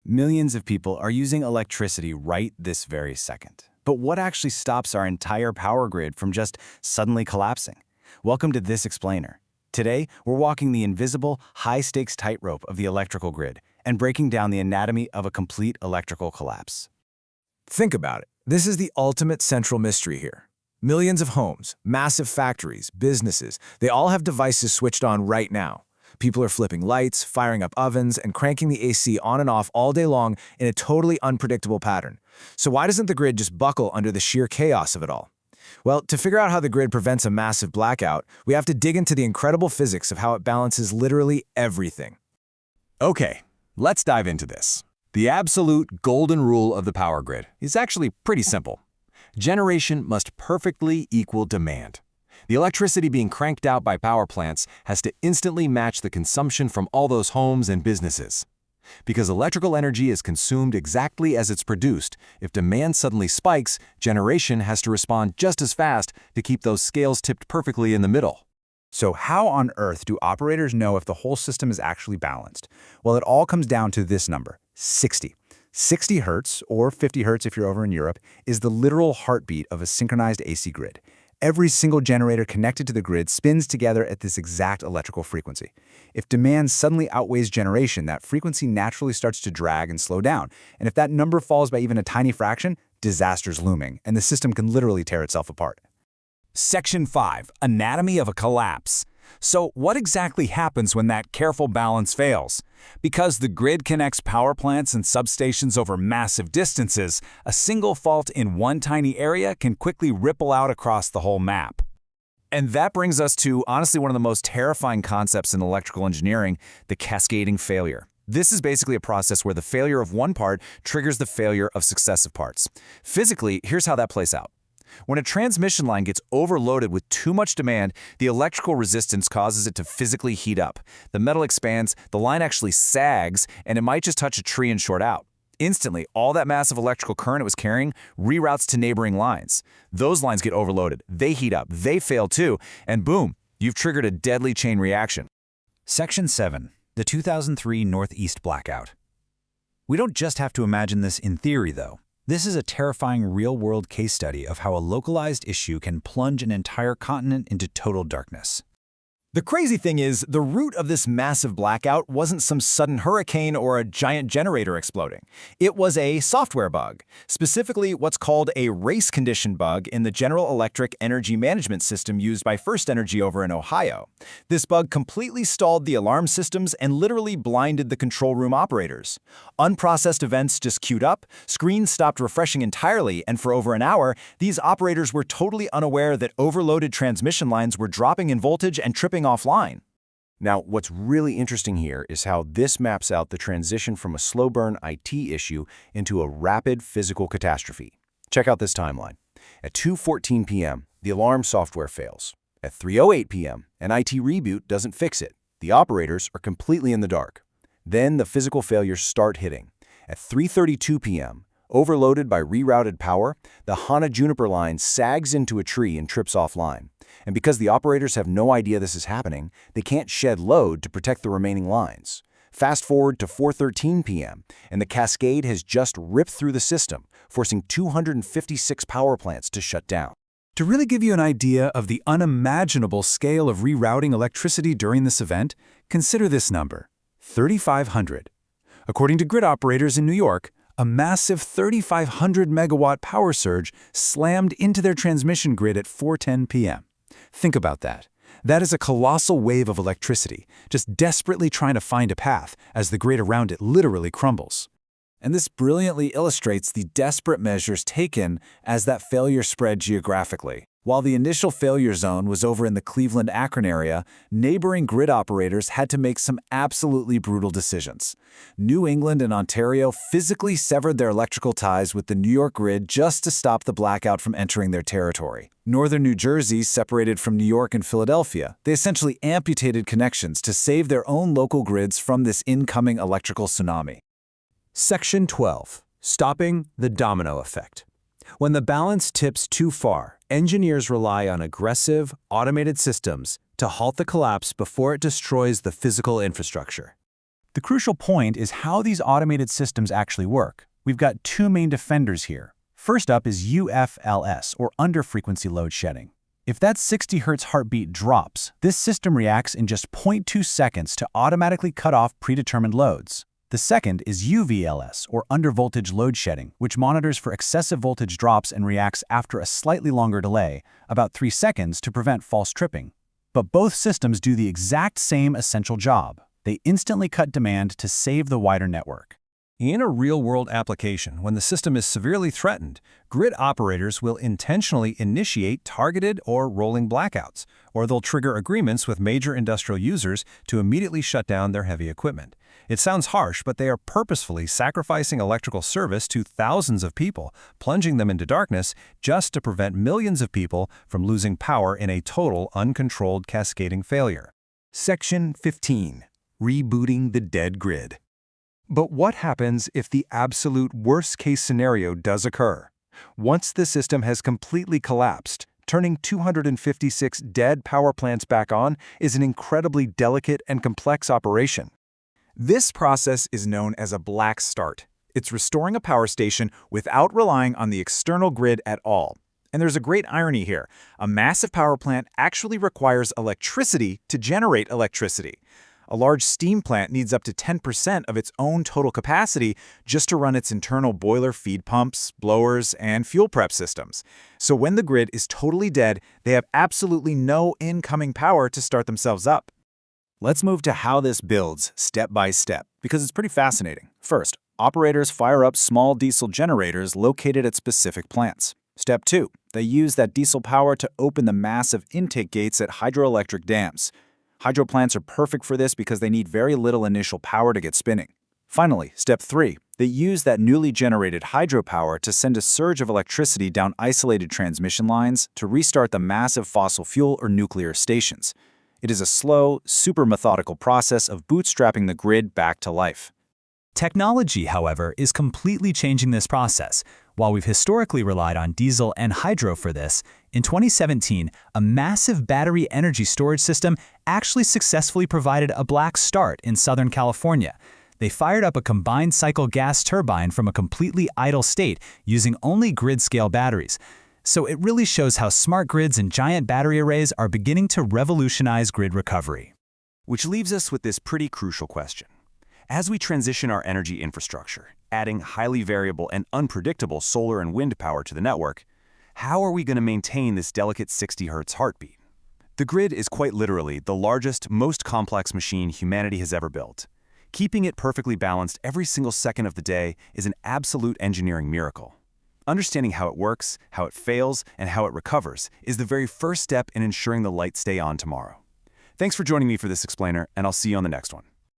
Millions of people are using electricity right this very second. But what actually stops our entire power grid from just suddenly collapsing? Welcome to This Explainer. Today, we're walking the invisible, high-stakes tightrope of the electrical grid and breaking down the anatomy of a complete electrical collapse. Think about it. This is the ultimate central mystery here. Millions of homes, massive factories, businesses, they all have devices switched on right now. People are flipping lights, firing up ovens, and cranking the AC on and off all day long in a totally unpredictable pattern. So why doesn't the grid just buckle under the sheer chaos of it all? Well, to figure out how the grid prevents a massive blackout, we have to dig into the incredible physics of how it balances literally everything. Okay, let's dive into this. The absolute golden rule of the power grid is actually pretty simple. Generation must perfectly equal demand. The electricity being cranked out by power plants has to instantly match the consumption from all those homes and businesses. Because electrical energy is consumed exactly as it's produced, if demand suddenly spikes, generation has to respond just as fast to keep those scales tipped perfectly in the middle. So how on earth do operators know if the whole system is actually balanced? Well, it all comes down to this number, 60. 60 hertz, or 50 hertz if you're over in Europe, is the literal heartbeat of a synchronized AC grid. Every single generator connected to the grid spins together at this exact electrical frequency. If demand suddenly outweighs generation, that frequency naturally starts to drag and slow down. And if that number falls by even a tiny fraction, disaster's looming, and the system can literally tear itself apart. Section 5. Anatomy of a collapse. So what exactly happens when that careful balance fails? Because the grid connects power plants and substations over massive distances, a single fault in one tiny area can quickly ripple out across the whole map. And that brings us to, honestly, one of the most terrifying concepts in electrical engineering, the cascading failure. This is basically a process where the failure of one part triggers the failure of successive parts. Physically, here's how that plays out. When a transmission line gets overloaded with too much demand, the electrical resistance causes it to physically heat up. The metal expands, the line actually sags, and it might just touch a tree and short out. Instantly, all that massive electrical current it was carrying reroutes to neighboring lines. Those lines get overloaded, they heat up, they fail too, and boom, you've triggered a deadly chain reaction. Section 7. The 2003 Northeast Blackout. We don't just have to imagine this in theory, though. This is a terrifying real-world case study of how a localized issue can plunge an entire continent into total darkness. The crazy thing is, the root of this massive blackout wasn't some sudden hurricane or a giant generator exploding. It was a software bug, specifically what's called a race condition bug in the General Electric energy management system used by First Energy over in Ohio. This bug completely stalled the alarm systems and literally blinded the control room operators. Unprocessed events just queued up, screens stopped refreshing entirely, and for over an hour, these operators were totally unaware that overloaded transmission lines were dropping in voltage and tripping offline. Now, what's really interesting here is how this maps out the transition from a slow burn IT issue into a rapid physical catastrophe. Check out this timeline. At 2:14 p.m., the alarm software fails. At 3:08 p.m., an IT reboot doesn't fix it. The operators are completely in the dark. Then the physical failures start hitting. At 3:32 p.m., overloaded by rerouted power, the Hana Juniper line sags into a tree and trips offline. And because the operators have no idea this is happening, they can't shed load to protect the remaining lines. Fast forward to 4:13 p.m., and the cascade has just ripped through the system, forcing 256 power plants to shut down. To really give you an idea of the unimaginable scale of rerouting electricity during this event, consider this number, 3,500. According to grid operators in New York, a massive 3,500 megawatt power surge slammed into their transmission grid at 4:10 p.m. Think about that. That is a colossal wave of electricity, just desperately trying to find a path as the grid around it literally crumbles. And this brilliantly illustrates the desperate measures taken as that failure spread geographically. While the initial failure zone was over in the Cleveland-Akron area, neighboring grid operators had to make some absolutely brutal decisions. New England and Ontario physically severed their electrical ties with the New York grid just to stop the blackout from entering their territory. Northern New Jersey separated from New York and Philadelphia. They essentially amputated connections to save their own local grids from this incoming electrical tsunami. Section 12. Stopping the domino effect. When the balance tips too far, engineers rely on aggressive, automated systems to halt the collapse before it destroys the physical infrastructure. The crucial point is how these automated systems actually work. We've got two main defenders here. First up is UFLS, or under-frequency load shedding. If that 60 Hz heartbeat drops, this system reacts in just 0.2 seconds to automatically cut off predetermined loads. The second is UVLS, or under-voltage load shedding, which monitors for excessive voltage drops and reacts after a slightly longer delay, about 3 seconds, to prevent false tripping. But both systems do the exact same essential job. They instantly cut demand to save the wider network. In a real-world application, when the system is severely threatened, grid operators will intentionally initiate targeted or rolling blackouts, or they'll trigger agreements with major industrial users to immediately shut down their heavy equipment. It sounds harsh, but they are purposefully sacrificing electrical service to thousands of people, plunging them into darkness just to prevent millions of people from losing power in a total, uncontrolled cascading failure. Section 15. Rebooting the dead grid. But what happens if the absolute worst-case scenario does occur? Once the system has completely collapsed, turning 256 dead power plants back on is an incredibly delicate and complex operation. This process is known as a black start. It's restoring a power station without relying on the external grid at all. And there's a great irony here. A massive power plant actually requires electricity to generate electricity. A large steam plant needs up to 10% of its own total capacity just to run its internal boiler feed pumps, blowers, and fuel prep systems. So when the grid is totally dead, they have absolutely no incoming power to start themselves up. Let's move to how this builds step by step, because it's pretty fascinating. First, operators fire up small diesel generators located at specific plants. Step 2, they use that diesel power to open the massive intake gates at hydroelectric dams. Hydro plants are perfect for this because they need very little initial power to get spinning. Finally, step 3, they use that newly generated hydropower to send a surge of electricity down isolated transmission lines to restart the massive fossil fuel or nuclear stations. It is a slow, super methodical process of bootstrapping the grid back to life. Technology, however, is completely changing this process. While we've historically relied on diesel and hydro for this, in 2017, a massive battery energy storage system actually successfully provided a black start in Southern California. They fired up a combined cycle gas turbine from a completely idle state using only grid-scale batteries. So it really shows how smart grids and giant battery arrays are beginning to revolutionize grid recovery. Which leaves us with this pretty crucial question. As we transition our energy infrastructure, adding highly variable and unpredictable solar and wind power to the network, how are we going to maintain this delicate 60 Hz heartbeat? The grid is quite literally the largest, most complex machine humanity has ever built. Keeping it perfectly balanced every single second of the day is an absolute engineering miracle. Understanding how it works, how it fails, and how it recovers is the very first step in ensuring the lights stay on tomorrow. Thanks for joining me for this explainer, and I'll see you on the next one.